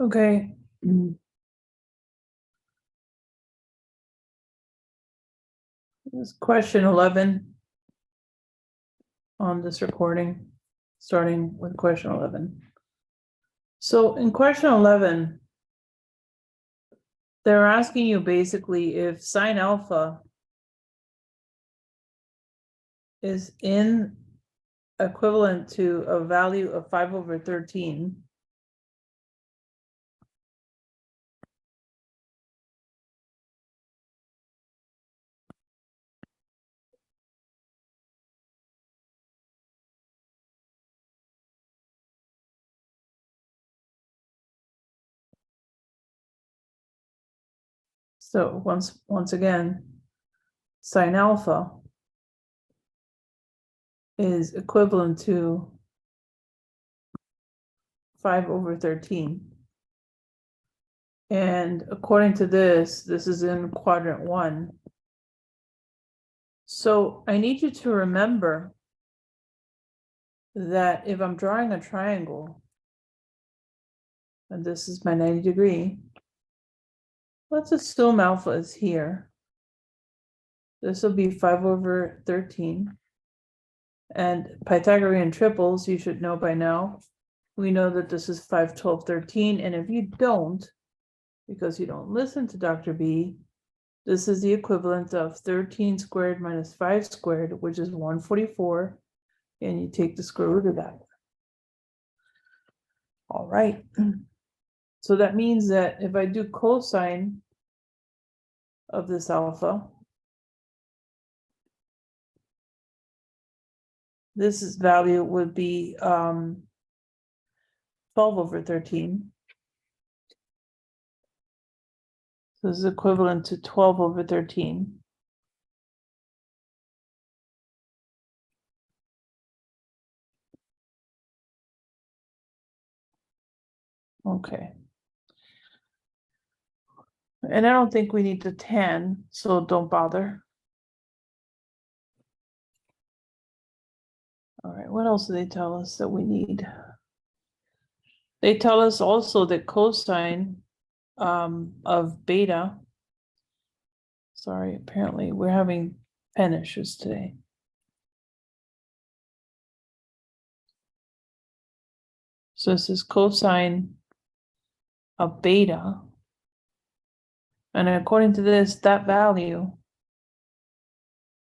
Okay. This is question 11 on this recording, starting with question 11. So in question 11, they're asking you basically if sine alpha is equivalent to a value of 5/13. So once again, sine alpha is equivalent to 5/13. And according to this is in quadrant 1. So I need you to remember that if I'm drawing a triangle, and this is my 90 degree, let's assume alpha is here. This will be 5/13. And Pythagorean triples, you should know by now. We know that this is 5, 12, 13. And if you don't, because you don't listen to Dr. B, this is the equivalent of 13 squared minus 5 squared, which is 144. And you take the square root of that. All right. So that means that if I do cosine of this alpha, this value would be 12/13. So this is equivalent to 12/13. Okay. And I don't think we need the tan, so don't bother. All right, what else do they tell us that we need? They tell us also that cosine of beta, sorry, apparently we're having pen issues today. So this is cosine of beta. And according to this, that value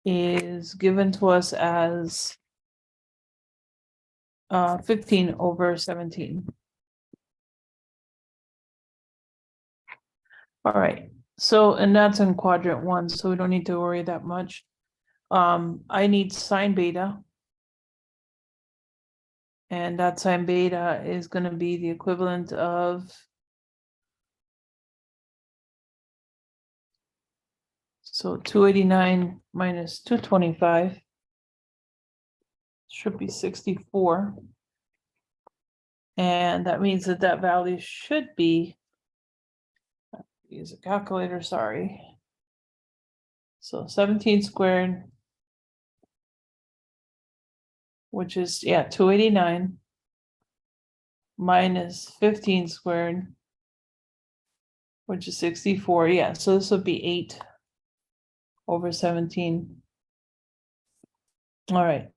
is given to us as 15/17. All right, so, and that's in quadrant 1, so we don't need to worry that much. I need sine beta. And that sine beta is going to be the equivalent of, so 289 minus 225 should be 64. And that means that that value should be, use a calculator, sorry. So 17 squared, which is, 289 minus 15 squared, which is 64. Yeah, so this would be 8/17. All right.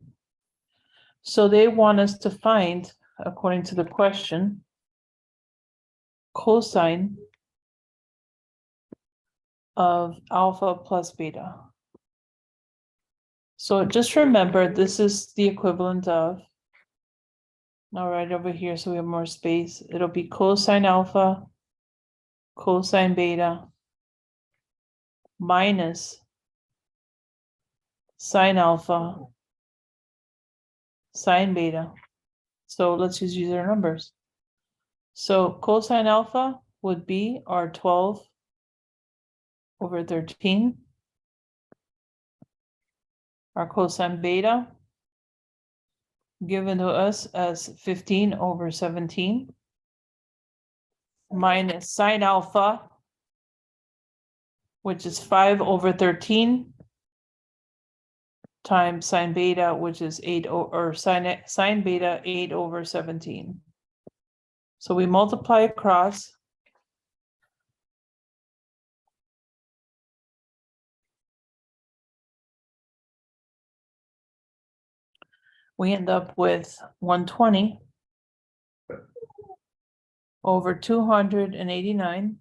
So they want us to find, according to the question, cosine of alpha plus beta. So just remember, this is the equivalent of, now right over here, so we have more space. It'll be cosine alpha, cosine beta, minus sine alpha, sine beta. So let's just use our numbers. So cosine alpha would be our 12/13. Our cosine beta given to us as 15/17 minus sine alpha, which is 5/13 times sine beta, which is sine beta 8/17. So we multiply across. We end up with 120 over 289.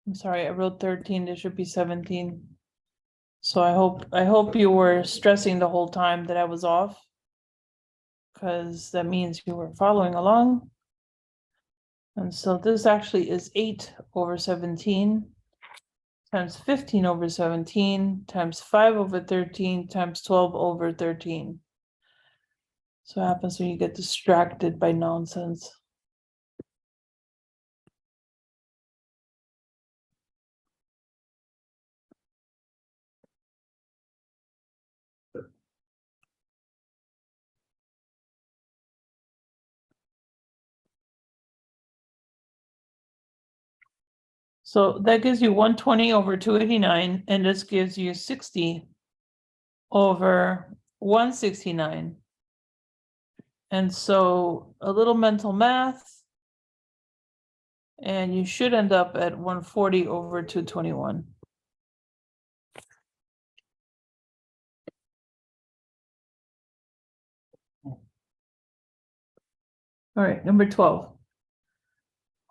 I'm sorry, I wrote 13, there should be 17. So I hope you were stressing the whole time that I was off, because that means you were following along. And so this actually is 8 over 17 times 15 over 17 times 5 over 13 times 12 over 13. So what happens when you get distracted by nonsense? So that gives you 120 over 289, and this gives you 60 over 169. And so a little mental math, and you should end up at 140 over 221. All right, number 12.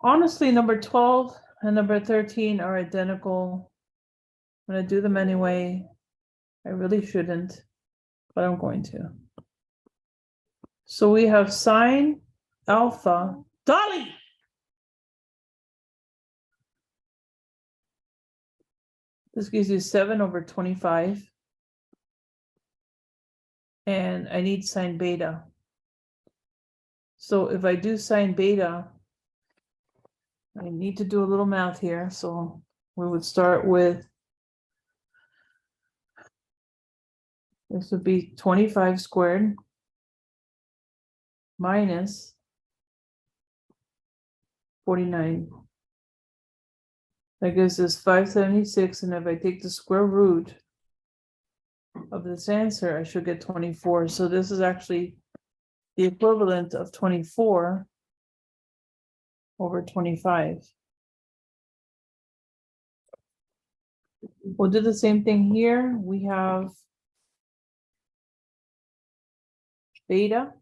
Honestly, number 12 and number 13 are identical. I'm going to do them anyway. I really shouldn't, but I'm going to. So we have sine alpha. Dolly! This gives you 7 over 25. And I need sine beta. So if I do sine beta, I need to do a little math here. So we would start with, this would be 25 squared minus 49. That gives us 576. And if I take the square root of this answer, I should get 24. So this is actually the equivalent of 24 over 25. We'll do the same thing here. We have beta,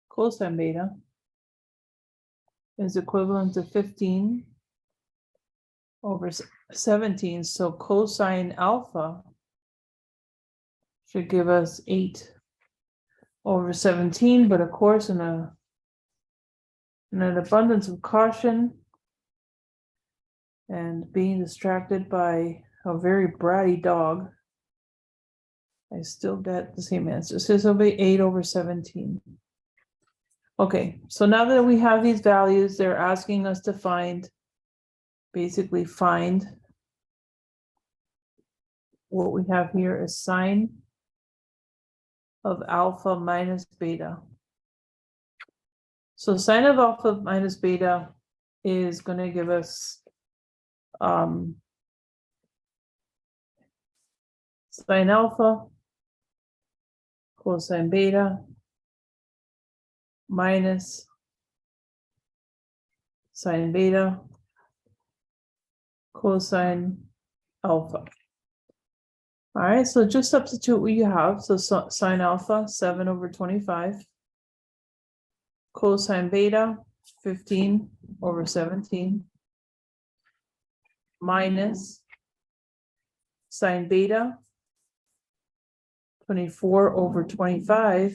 cosine beta is equivalent to 15 over 17. So cosine alpha should give us 8 over 17. But of course, in an abundance of caution and being distracted by a very bratty dog, I still get the same answer. So this will be 8 over 17. Okay, so now that we have these values, they're asking us to basically find what we have here is sine of alpha minus beta. So sine of alpha minus beta is going to give us sine alpha cosine beta minus sine beta cosine alpha. All right, so just substitute what you have. So sine alpha, 7 over 25. Cosine beta, 15 over 17. Minus sine beta, 24 over 25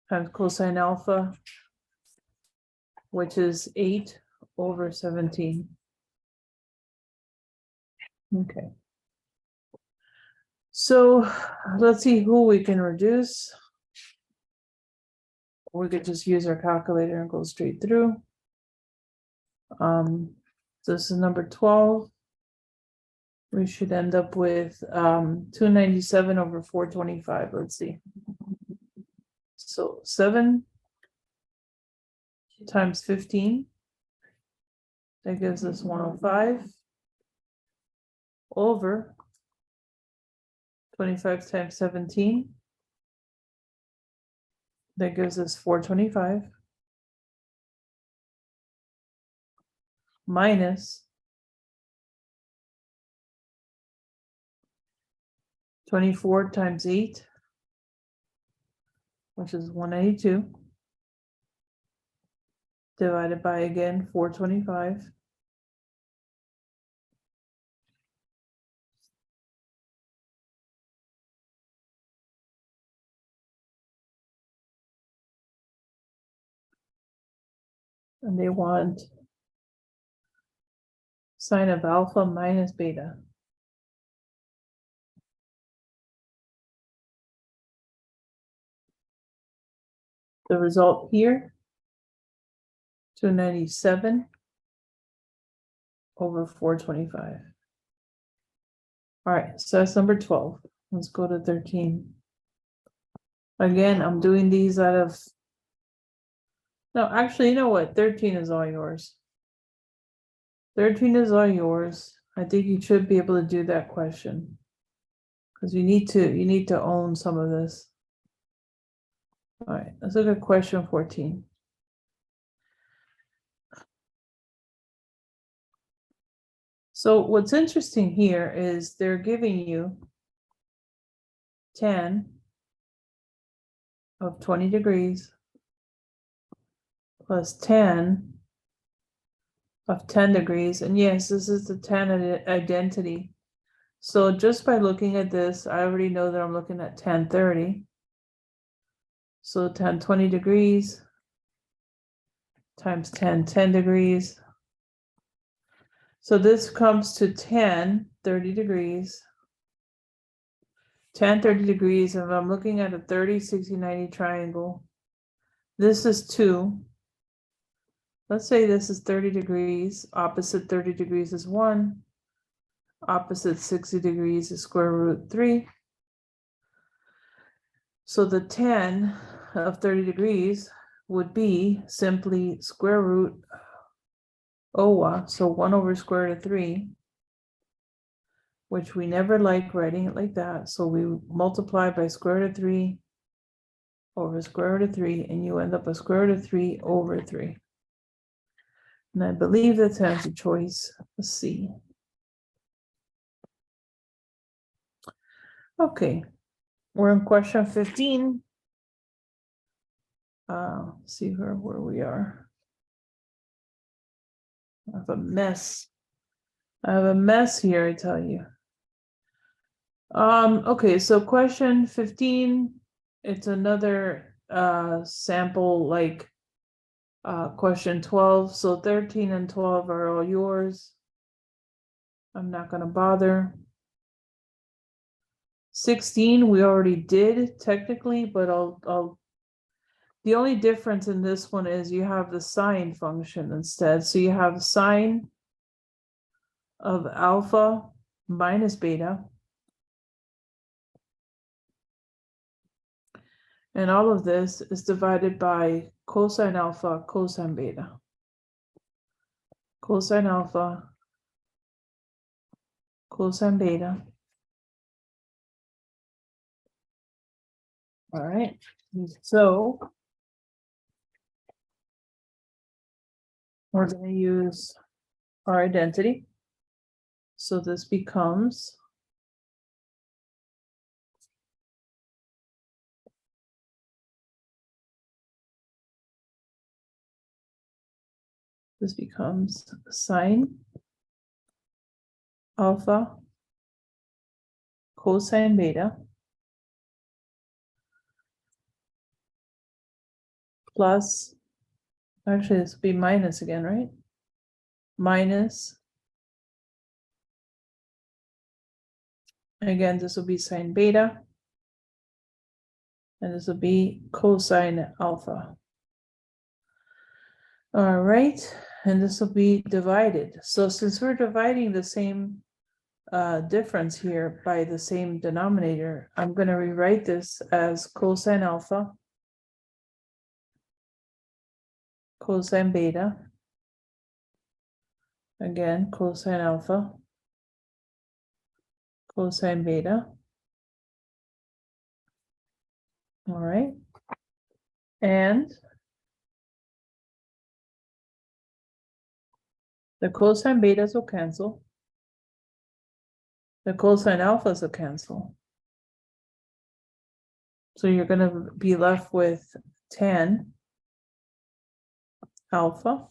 times cosine alpha, which is 8 over 17. Okay. So let's see who we can reduce. We could just use our calculator and go straight through. This is number 12. We should end up with 297 over 425. Let's see. So 7 times 15. That gives us 105 over 25 times 17. That gives us 425. Minus 24 times 8, which is 192. Divided by, again, 425. And they want sine of alpha minus beta. The result here, 297 over 425. All right, so that's number 12. Let's go to 13. Again, I'm doing these out of, no, actually, you know what? 13 is all yours. 13 is all yours. I think you should be able to do that question. Because you need to own some of this. All right, let's look at question 14. So what's interesting here is they're giving you 10 of 20 degrees plus 10 of 10 degrees. And yes, this is the tan identity. So just by looking at this, I already know that I'm looking at tan 30. So tan 20 degrees times 10 degrees. So this comes to tan 30 degrees. Tan 30 degrees, if I'm looking at a 30, 60, 90 triangle, this is 2. Let's say this is 30 degrees, opposite 30 degrees is 1, opposite 60 degrees is square root 3. So the tan of 30 degrees would be simply square root OA, so 1 over square root of 3, which we never like writing it like that. So we multiply by square root of 3 over square root of 3, and you end up with square root of 3 over 3. And I believe that's answer choice C. Okay, we're in question 15. See where we are. I have a mess. I have a mess here, I tell you. Okay, so question 15, it's another sample like question 12. So 13 and 12 are all yours. I'm not gonna bother. 16 we already did technically, but I'll the only difference in this one is you have the sine function instead. So you have sine of alpha minus beta. And all of this is divided by cosine alpha, cosine beta. Cosine alpha, cosine beta. All right, so we're going to use our identity. So this becomes sine alpha cosine beta plus, actually this will be minus again, right? Minus, again, this will be sine beta, and this will be cosine alpha. All right, and this will be divided. So since we're dividing the same difference here by the same denominator, I'm going to rewrite this as cosine alpha, cosine beta, again, cosine alpha, cosine beta, All right. And the cosine betas will cancel. The cosine alphas will cancel. So you're going to be left with 10 alpha.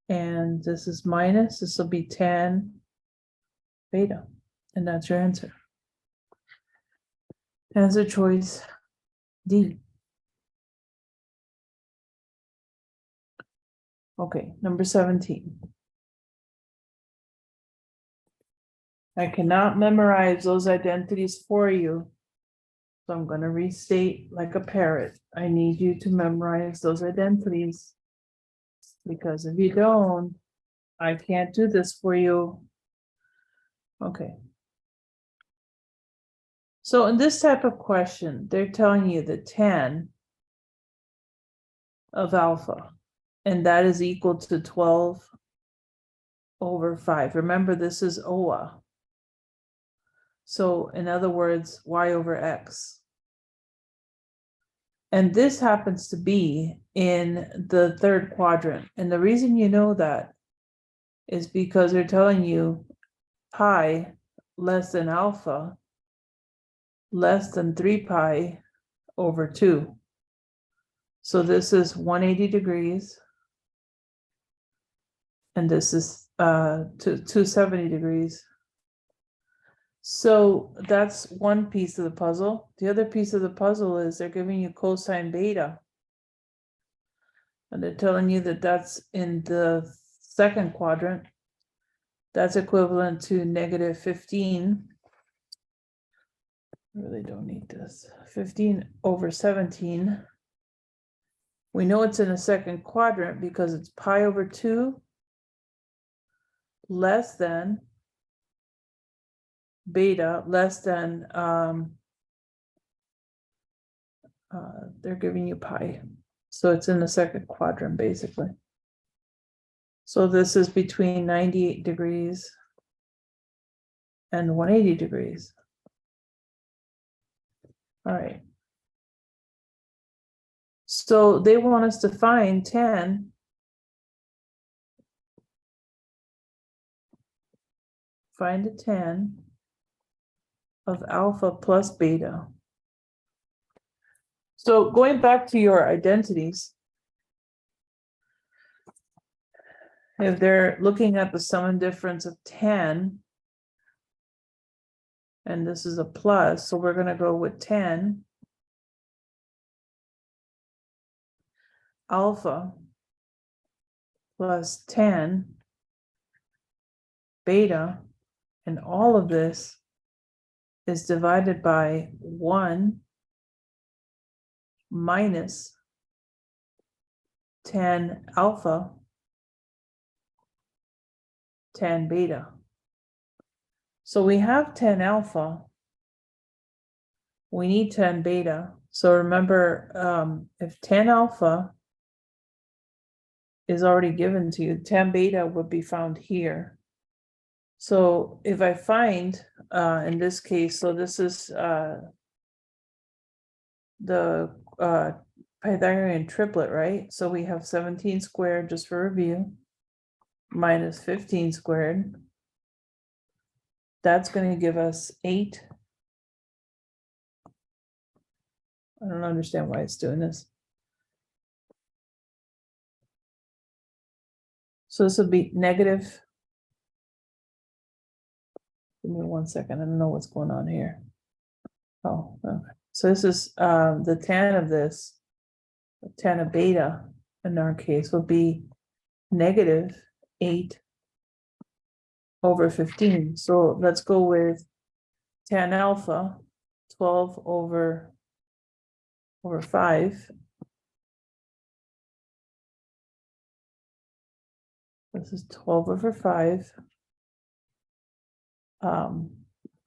And this is minus, this will be 10 beta. And that's your answer. Answer choice D. Okay, number 17. I cannot memorize those identities for you. So I'm going to restate like a parrot. I need you to memorize those identities. Because if you don't, I can't do this for you. Okay. So in this type of question, they're telling you the 10 of alpha, and that is equal to 12 over 5. Remember, this is OA. So in other words, y over x. And this happens to be in the third quadrant. And the reason you know that is because they're telling you pi less than alpha less than 3 pi over 2. So this is 180 degrees. And this is 270 degrees. So that's one piece of the puzzle. The other piece of the puzzle is they're giving you cosine beta. And they're telling you that that's in the second quadrant. That's equivalent to negative 15. I really don't need this. 15 over 17. We know it's in the second quadrant because it's pi over 2 less than beta less than they're giving you pi. So it's in the second quadrant basically. So this is between 98 degrees and 180 degrees. All right. So they want us to find 10 find a 10 of alpha plus beta. So going back to your identities, if they're looking at the sum and difference of 10, and this is a plus, so we're going to go with 10 alpha plus 10 beta, and all of this is divided by 1 minus 10 alpha 10 beta. So we have 10 alpha, we need 10 beta. So remember, if 10 alpha is already given to you, 10 beta would be found here. So if I find, in this case, so this is the Pythagorean triplet, right? So we have 17 squared, just for review, minus 15 squared. That's going to give us 8. I don't understand why it's doing this. So this will be negative. Give me 1 second. I don't know what's going on here. Oh, okay. So this is the tan of this, the tan of beta in our case will be negative 8 over 15. So let's go with tan alpha, 12 over 5. This is 12 over 5.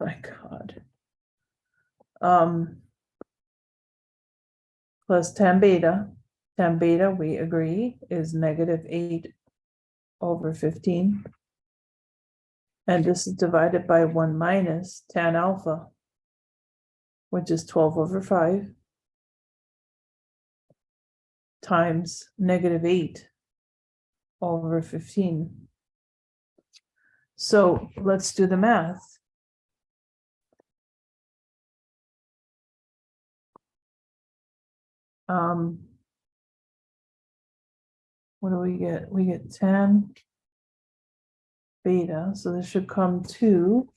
My God. Plus 10 beta. 10 beta, we agree, is negative 8 over 15. And this is divided by 1 minus tan alpha. which is 12/5, times -8/15. So let's do the math. What do we get? We get 10 beta, so this should come to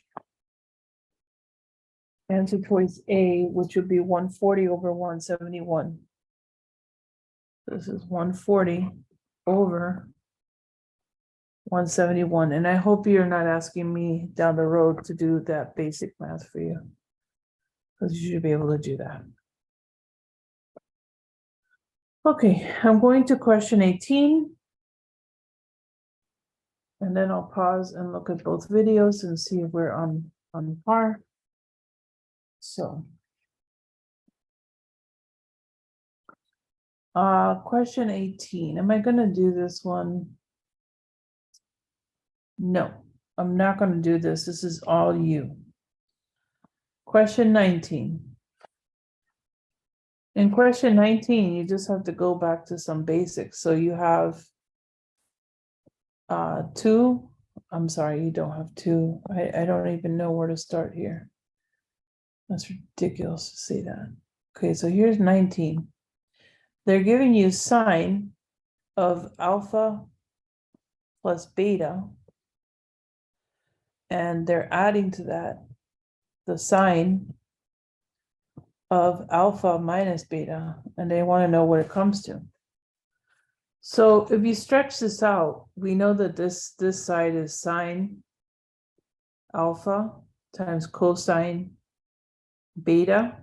answer choice A, which would be 140/171. This is 140/171, and I hope you're not asking me down the road to do that basic math for you, because you should be able to do that. Okay, I'm going to question 18. And then I'll pause and look at both videos and see if we're on par. So, question 18. Am I going to do this one? No, I'm not going to do this. This is all you. Question 19. In question 19, you just have to go back to some basics. So you have 2. I'm sorry, you don't have 2. I don't even know where to start here. That's ridiculous to say that. Okay, so here's 19. They're giving you sine of alpha plus beta, and they're adding to that the sine of alpha minus beta, and they want to know what it comes to. So if you stretch this out, we know that this side is sine alpha times cosine beta.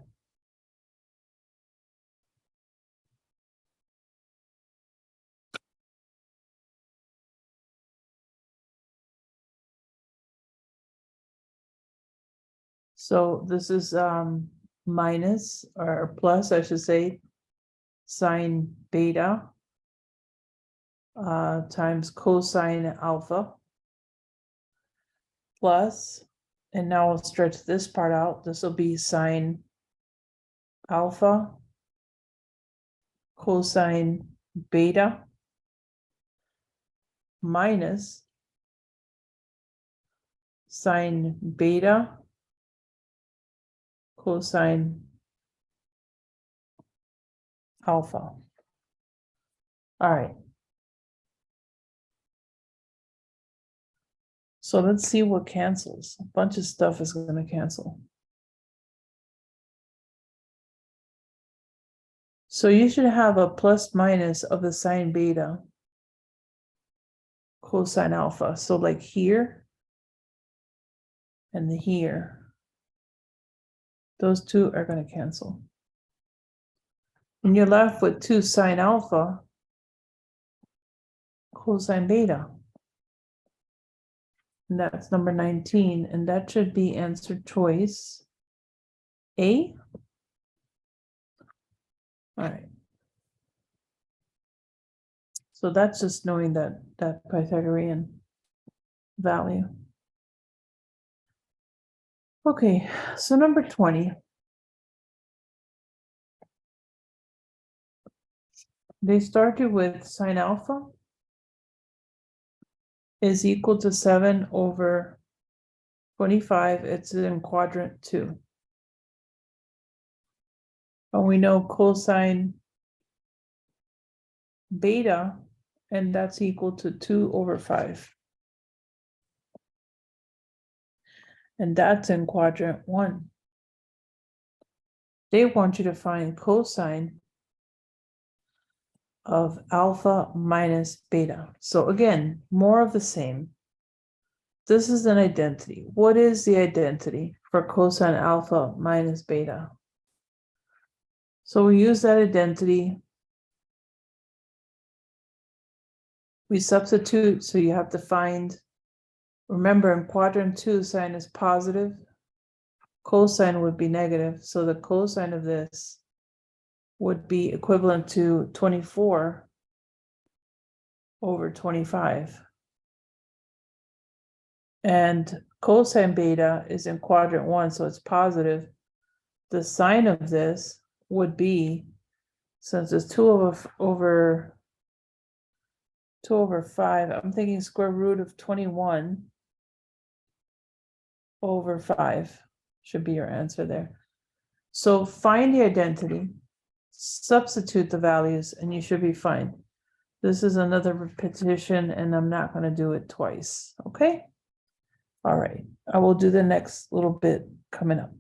So this is minus or plus, I should say, sine beta times cosine alpha plus, and now we'll stretch this part out. This will be sine alpha cosine beta minus sine beta cosine alpha. All right. So let's see what cancels. A bunch of stuff is going to cancel. So you should have a plus minus of the sine beta cosine alpha. So like here and here, those two are going to cancel. And you're left with 2 sine alpha cosine beta. And that's number 19. And that should be answer choice A. All right. So that's just knowing that Pythagorean value. Okay, so number 20. They started with sine alpha is equal to 7/25. It's in quadrant 2. And we know cosine beta, and that's equal to 2/5. And that's in quadrant 1. They want you to find cosine of alpha minus beta. So again, more of the same. This is an identity. What is the identity for cosine alpha minus beta? So we use that identity. We substitute, so you have to find, remember in quadrant 2, sine is positive, cosine would be negative. So the cosine of this would be equivalent to 24/25. And cosine beta is in quadrant 1, so it's positive. the sign of this would be, since it's 2 over 5, I'm thinking square root of 21 over 5 should be your answer there. So find the identity, substitute the values, and you should be fine. This is another repetition, and I'm not going to do it twice. Okay. All right. I will do the next little bit coming up.